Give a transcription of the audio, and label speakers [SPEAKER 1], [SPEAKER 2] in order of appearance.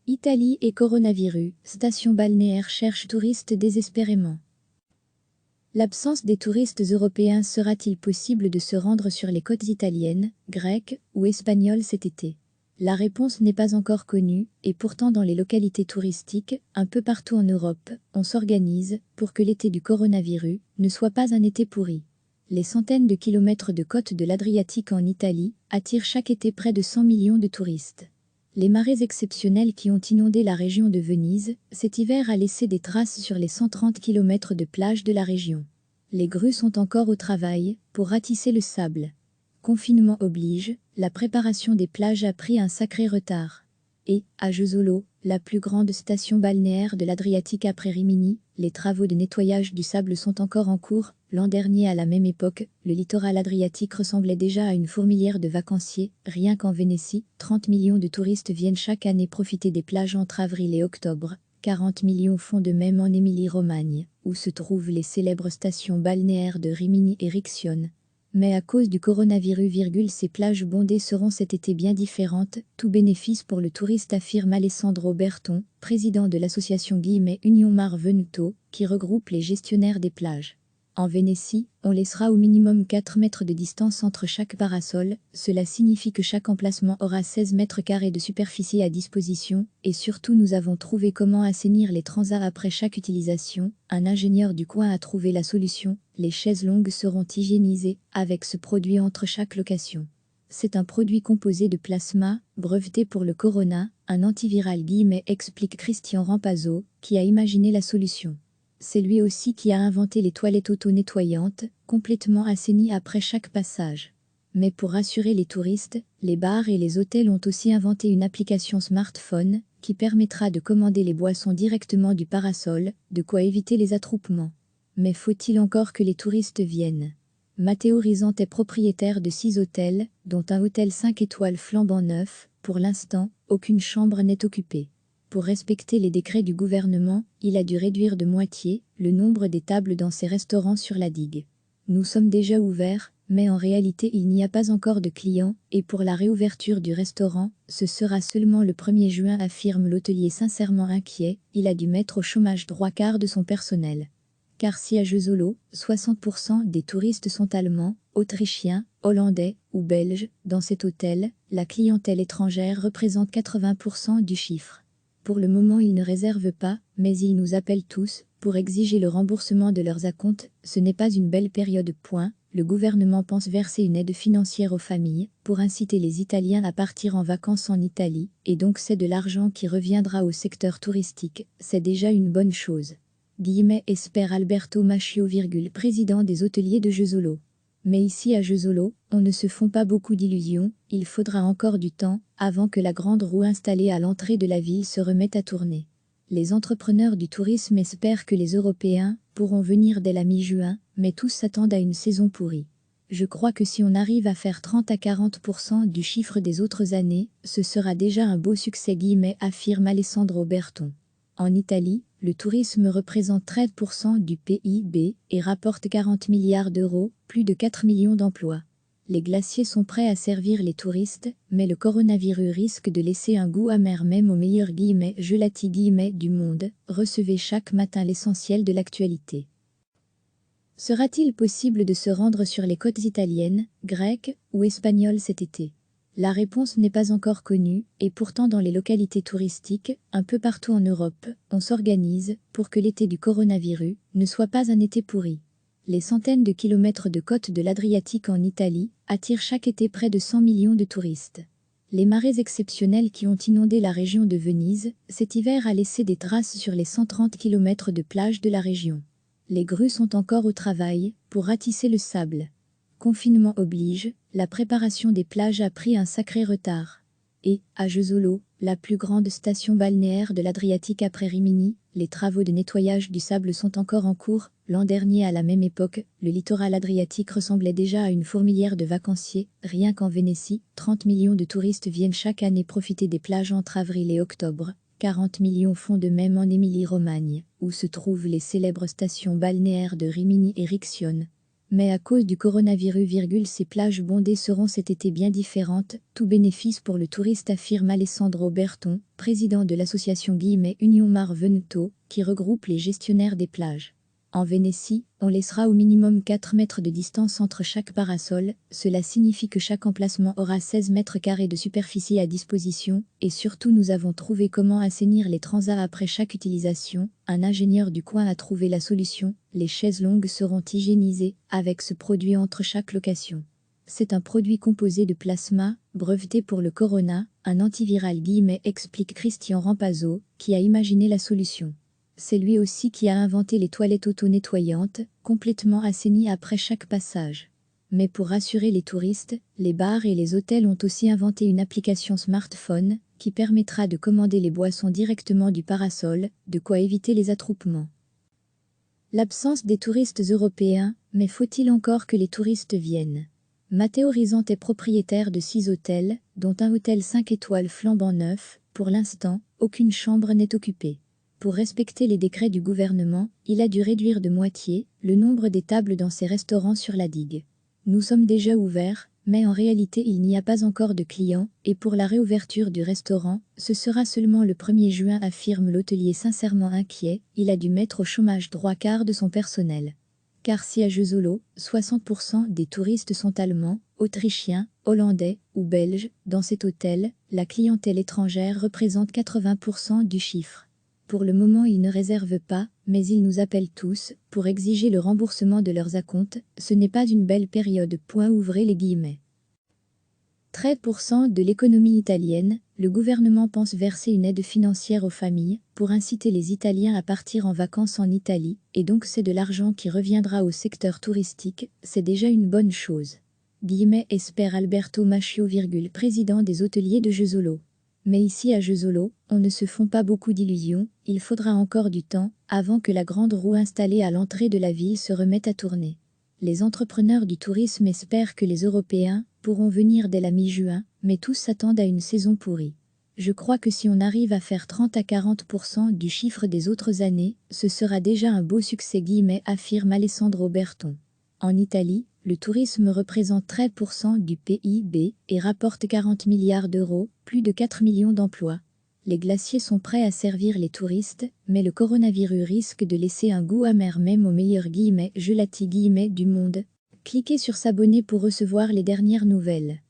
[SPEAKER 1] Italie et coronavirus, station balnéaire cherche touristes désespérément. L'absence des touristes européens sera-t-il possible de se rendre sur les côtes italiennes, grecques ou espagnoles cet été? La réponse n'est pas encore connue, et pourtant dans les localités touristiques, un peu partout en Europe, on s'organise pour que l'été du coronavirus ne soit pas un été pourri. Les centaines de kilomètres de côtes de l'Adriatique en Italie attirent chaque été près de 100 millions de touristes. Les marées exceptionnelles qui ont inondé la région de Venise cet hiver a laissé des traces sur les 130 km de plage de la région. Les grues sont encore au travail pour ratisser le sable. Confinement oblige, la préparation des plages a pris un sacré retard. Et, à Jesolo, la plus grande station balnéaire de l'Adriatique après Rimini, les travaux de nettoyage du sable sont encore en cours. L'an dernier à la même époque, le littoral adriatique ressemblait déjà à une fourmilière de vacanciers. Rien qu'en Vénétie, 30 millions de touristes viennent chaque année profiter des plages entre avril et octobre. 40 millions font de même en Émilie-Romagne, où se trouvent les célèbres stations balnéaires de Rimini et Riccione. Mais à cause du coronavirus, ces plages bondées seront cet été bien différentes, tout bénéfice pour le touriste, affirme Alessandro Berton, président de l'association Union Mar Venuto, qui regroupe les gestionnaires des plages. En Vénétie, on laissera au minimum 4 mètres de distance entre chaque parasol, cela signifie que chaque emplacement aura 16 mètres carrés de superficie à disposition, et surtout nous avons trouvé comment assainir les transats après chaque utilisation. Un ingénieur du coin a trouvé la solution, les chaises longues seront hygiénisées avec ce produit entre chaque location. C'est un produit composé de plasma, breveté pour le corona, un antiviral, explique Christian Rampazzo, qui a imaginé la solution. C'est lui aussi qui a inventé les toilettes auto-nettoyantes, complètement assainies après chaque passage. Mais pour rassurer les touristes, les bars et les hôtels ont aussi inventé une application smartphone qui permettra de commander les boissons directement du parasol, de quoi éviter les attroupements. Mais faut-il encore que les touristes viennent? Matteo Risante est propriétaire de 6 hôtels, dont un hôtel 5 étoiles flambant neuf. Pour l'instant, aucune chambre n'est occupée. Pour respecter les décrets du gouvernement, il a dû réduire de moitié le nombre des tables dans ses restaurants sur la digue. Nous sommes déjà ouverts, mais en réalité il n'y a pas encore de clients, et pour la réouverture du restaurant, ce sera seulement le 1er juin, affirme l'hôtelier sincèrement inquiet. Il a dû mettre au chômage 3/4 de son personnel. Car si à Jesolo, 60% des touristes sont allemands, autrichiens, hollandais ou belges, dans cet hôtel, la clientèle étrangère représente 80% du chiffre. Pour le moment ils ne réservent pas, mais ils nous appellent tous pour exiger le remboursement de leurs acomptes. Ce n'est pas une belle période. Le gouvernement pense verser une aide financière aux familles pour inciter les Italiens à partir en vacances en Italie, et donc c'est de l'argent qui reviendra au secteur touristique. C'est déjà une bonne chose. Espère Alberto Macchio, président des hôteliers de Jesolo. Mais ici à Jesolo, on ne se font pas beaucoup d'illusions, il faudra encore du temps avant que la grande roue installée à l'entrée de la ville se remette à tourner. Les entrepreneurs du tourisme espèrent que les Européens pourront venir dès la mi-juin, mais tous s'attendent à une saison pourrie. Je crois que si on arrive à faire 30 à 40% du chiffre des autres années, ce sera déjà un beau succès, affirme Alessandro Berton. En Italie, le tourisme représente 13% du PIB et rapporte 40 milliards d'euros, plus de 4 millions d'emplois. Les glaciers sont prêts à servir les touristes, mais le coronavirus risque de laisser un goût amer même aux meilleurs gelati du monde. Recevez chaque matin l'essentiel de l'actualité. Sera-t-il possible de se rendre sur les côtes italiennes, grecques ou espagnoles cet été? La réponse n'est pas encore connue, et pourtant dans les localités touristiques, un peu partout en Europe, on s'organise pour que l'été du coronavirus ne soit pas un été pourri. Les centaines de kilomètres de côtes de l'Adriatique en Italie attirent chaque été près de 100 millions de touristes. Les marées exceptionnelles qui ont inondé la région de Venise cet hiver a laissé des traces sur les 130 km de plage de la région. Les grues sont encore au travail pour ratisser le sable. Confinement oblige, la préparation des plages a pris un sacré retard. Et, à Jesolo, la plus grande station balnéaire de l'Adriatique après Rimini, les travaux de nettoyage du sable sont encore en cours. L'an dernier à la même époque, le littoral adriatique ressemblait déjà à une fourmilière de vacanciers. Rien qu'en Vénétie, 30 millions de touristes viennent chaque année profiter des plages entre avril et octobre. 40 millions font de même en Émilie-Romagne, où se trouvent les célèbres stations balnéaires de Rimini et Riccione. Mais à cause du coronavirus, ces plages bondées seront cet été bien différentes, tout bénéfice pour le touriste, affirme Alessandro Berton, président de l'association Union Mar Veneto, qui regroupe les gestionnaires des plages. En Vénétie, on laissera au minimum 4 mètres de distance entre chaque parasol, cela signifie que chaque emplacement aura 16 mètres carrés de superficie à disposition, et surtout nous avons trouvé comment assainir les transats après chaque utilisation, un ingénieur du coin a trouvé la solution, les chaises longues seront hygiénisées, avec ce produit entre chaque location. C'est un produit composé de plasma, breveté pour le corona, un antiviral, explique Christian Rampazzo, qui a imaginé la solution. C'est lui aussi qui a inventé les toilettes auto-nettoyantes, complètement assainies après chaque passage. Mais pour rassurer les touristes, les bars et les hôtels ont aussi inventé une application smartphone, qui permettra de commander les boissons directement du parasol, de quoi éviter les attroupements. L'absence des touristes européens, mais faut-il encore que les touristes viennent? Matteo Risante est propriétaire de 6 hôtels, dont un hôtel 5 étoiles flambant neuf. Pour l'instant, aucune chambre n'est occupée. Pour respecter les décrets du gouvernement, il a dû réduire de moitié le nombre des tables dans ses restaurants sur la digue. Nous sommes déjà ouverts, mais en réalité il n'y a pas encore de clients, et pour la réouverture du restaurant, ce sera seulement le 1er juin, affirme l'hôtelier sincèrement inquiet, il a dû mettre au chômage 3/4 de son personnel. Car si à Jesolo, 60% des touristes sont allemands, autrichiens, hollandais ou belges, dans cet hôtel, la clientèle étrangère représente 80% du chiffre. Pour le moment ils ne réservent pas, mais ils nous appellent tous, pour exiger le remboursement de leurs acomptes, ce n'est pas une belle période. Ouvrez les guillemets. 13% de l'économie italienne, le gouvernement pense verser une aide financière aux familles, pour inciter les Italiens à partir en vacances en Italie, et donc c'est de l'argent qui reviendra au secteur touristique, c'est déjà une bonne chose. Espère Alberto Macchio, président des hôteliers de Jesolo. Mais ici à Jesolo, on ne se font pas beaucoup d'illusions, il faudra encore du temps, avant que la grande roue installée à l'entrée de la ville se remette à tourner. Les entrepreneurs du tourisme espèrent que les Européens pourront venir dès la mi-juin, mais tous s'attendent à une saison pourrie. Je crois que si on arrive à faire 30 à 40% du chiffre des autres années, ce sera déjà un beau succès, affirme Alessandro Berton. En Italie, le tourisme représente 13% du PIB et rapporte 40 milliards d'euros, plus de 4 millions d'emplois. Les glaciers sont prêts à servir les touristes, mais le coronavirus risque de laisser un goût amer même aux meilleurs gelati du monde. Cliquez sur s'abonner pour recevoir les dernières nouvelles.